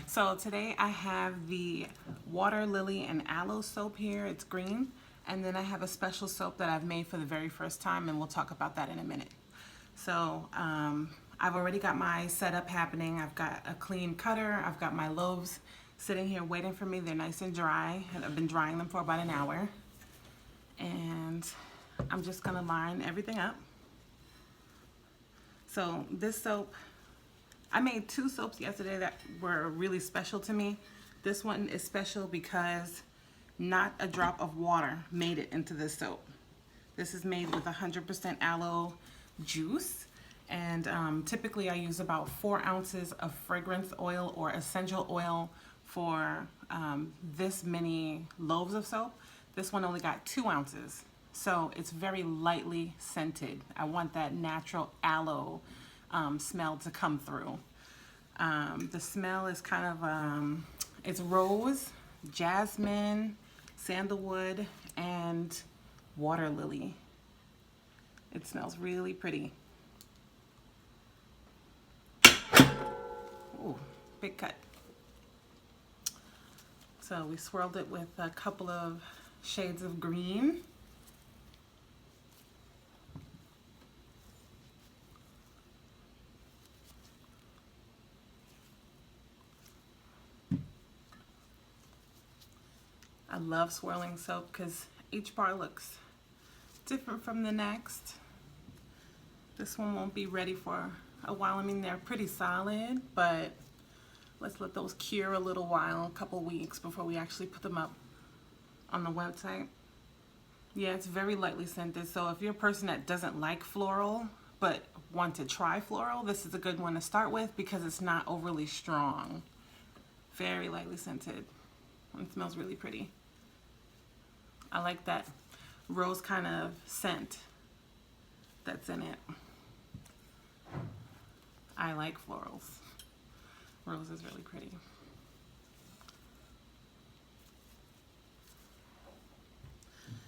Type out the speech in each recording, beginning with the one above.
So today I have the Waterlily and Aloe soap here. It's green. And then I have a special soap that I've made for the very first time, and we'll talk about that in a minute. So I've already got my setup happening. I've got a clean cutter. I've got my loaves sitting here waiting for me. They're nice and dry, and I've been drying them for about an hour. And I'm just gonna line everything up. So this soap, I made two soaps yesterday that were really special to me. This one is special because not a drop of water made it into this soap. This is made with 100% aloe juice, and typically I use about 4 ounces of fragrance oil or essential oil for this many loaves of soap. This one only got 2 ounces, so it's very lightly scented. I want that natural aloe smell to come through. The smell is kind of, it's rose, jasmine, sandalwood, and water lily. It smells really pretty. Ooh, big cut. So we swirled it with a couple of shades of green. I love swirling soap because each bar looks different from the next. This one won't be ready for a while. I mean, they're pretty solid, but let's let those cure a little while, a couple weeks before we actually put them up on the website. Yeah, it's very lightly scented, so if you're a person that doesn't like floral but want to try floral, this is a good one to start with because it's not overly strong. Very lightly scented. It smells really pretty. I like that rose kind of scent that's in it. I like florals. Rose is really pretty.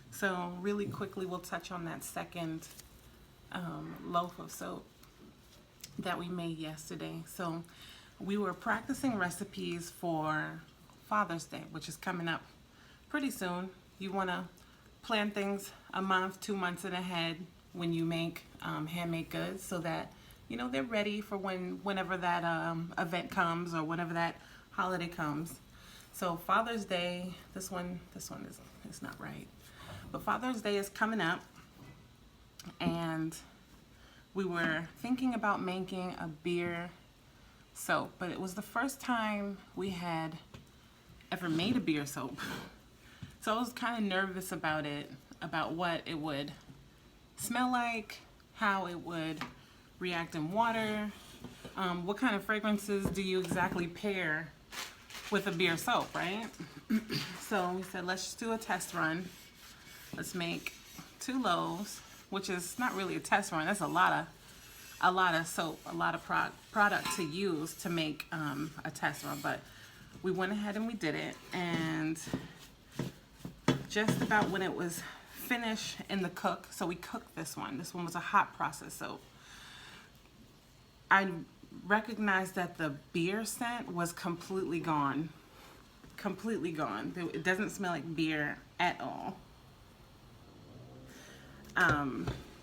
So really quickly we'll touch on that second loaf of soap that we made yesterday. So we were practicing recipes for Father's Day, which is coming up pretty soon. You want to plan things a month, 2 months in ahead when you make handmade goods, so that you know they're ready for whenever that event comes or whenever that holiday comes. So Father's Day, this one is not right, but Father's Day is coming up, and we were thinking about making a beer soap, but it was the first time we had ever made a beer soap. So I was kind of nervous about it, about what it would smell like, how it would react in water, what kind of fragrances do you exactly pair with a beer soap, right? So we said, let's just do a test run. Let's make 2 loaves, which is not really a test run. That's a lot of soap, a lot of product to use to make a test run. But we went ahead and we did it, and just about when it was finished in the cook, so we cooked this one. This one was a hot process soap. I recognized that the beer scent was completely gone. Completely gone. It doesn't smell like beer at all.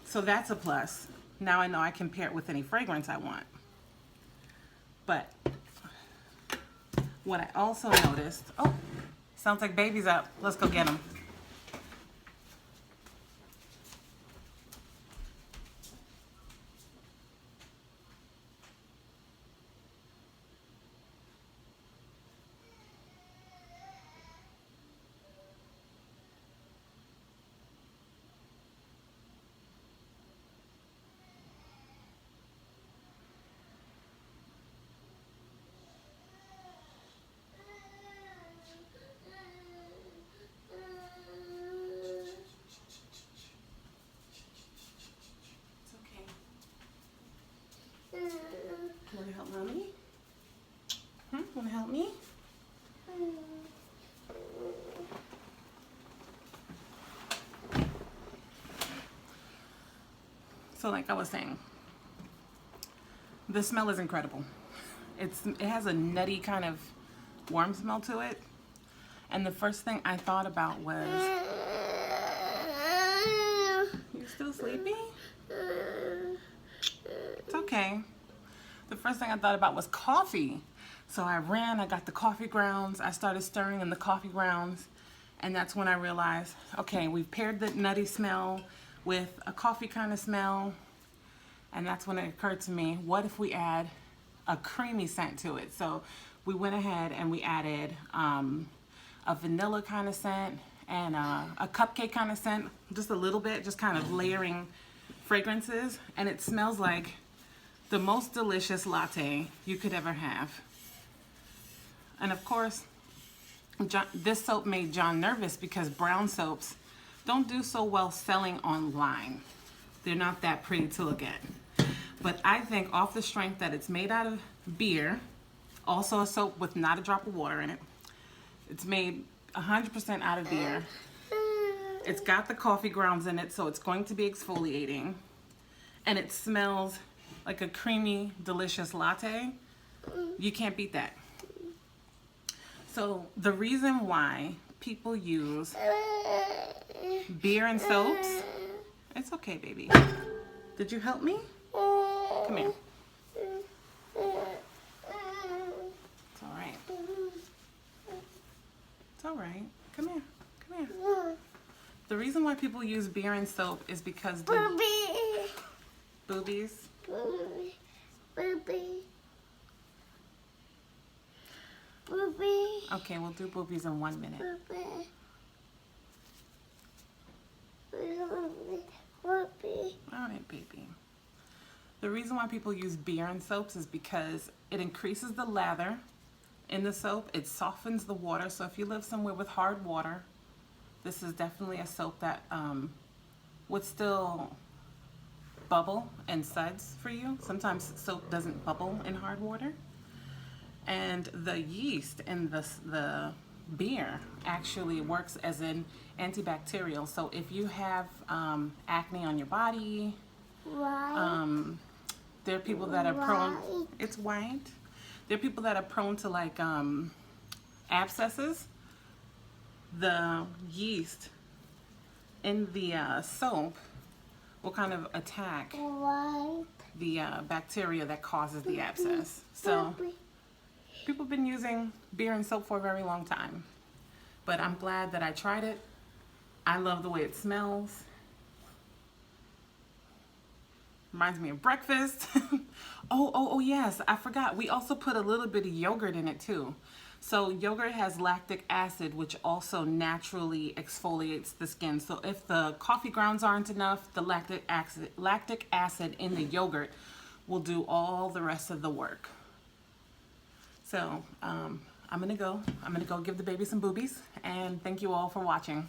So that's a plus. Now I know I can pair it with any fragrance I want. But what I also noticed, oh, sounds like baby's up. Let's go get him. Want to help mommy? Want to help me? So like I was saying, the smell is incredible. It has a nutty kind of warm smell to it. And the first thing I thought about was, you still sleepy? It's okay. The first thing I thought about was coffee. So I ran, I got the coffee grounds, I started stirring in the coffee grounds, and that's when I realized, okay, we've paired the nutty smell with a coffee kind of smell, and that's when it occurred to me, what if we add a creamy scent to it? So we went ahead and we added a vanilla kind of scent and a cupcake kind of scent, just a little bit, just kind of layering fragrances, and it smells like the most delicious latte you could ever have. And of course, this soap made John nervous because brown soaps don't do so well selling online. They're not that pretty to look at. But I think off the strength that it's made out of beer, also a soap with not a drop of water in it, it's made 100% out of beer. It's got the coffee grounds in it, so it's going to be exfoliating. And it smells like a creamy, delicious latte. You can't beat that. So the reason why people use beer and soaps, it's okay, baby. Did you help me? Come here. It's all right. It's all right. Come here. Come here. The reason why people use beer and soap is because boobies. Okay, we'll do boobies in 1 minute. All right, baby. The reason why people use beer and soaps is because it increases the lather in the soap. It softens the water. So if you live somewhere with hard water, this is definitely a soap that would still bubble and suds for you. Sometimes soap doesn't bubble in hard water. And the yeast in the beer actually works as an antibacterial. So if you have acne on your body, there are people that are prone. It's white. There are people that are prone to like abscesses. The yeast in the soap will kind of attack the bacteria that causes the abscess. So people have been using beer and soap for a very long time, but I'm glad that I tried it. I love the way it smells. Reminds me of breakfast. Oh yes, I forgot. We also put a little bit of yogurt in it too. So yogurt has lactic acid, which also naturally exfoliates the skin. So if the coffee grounds aren't enough, the lactic acid in the yogurt will do all the rest of the work. So I'm gonna go give the baby some boobies, and thank you all for watching.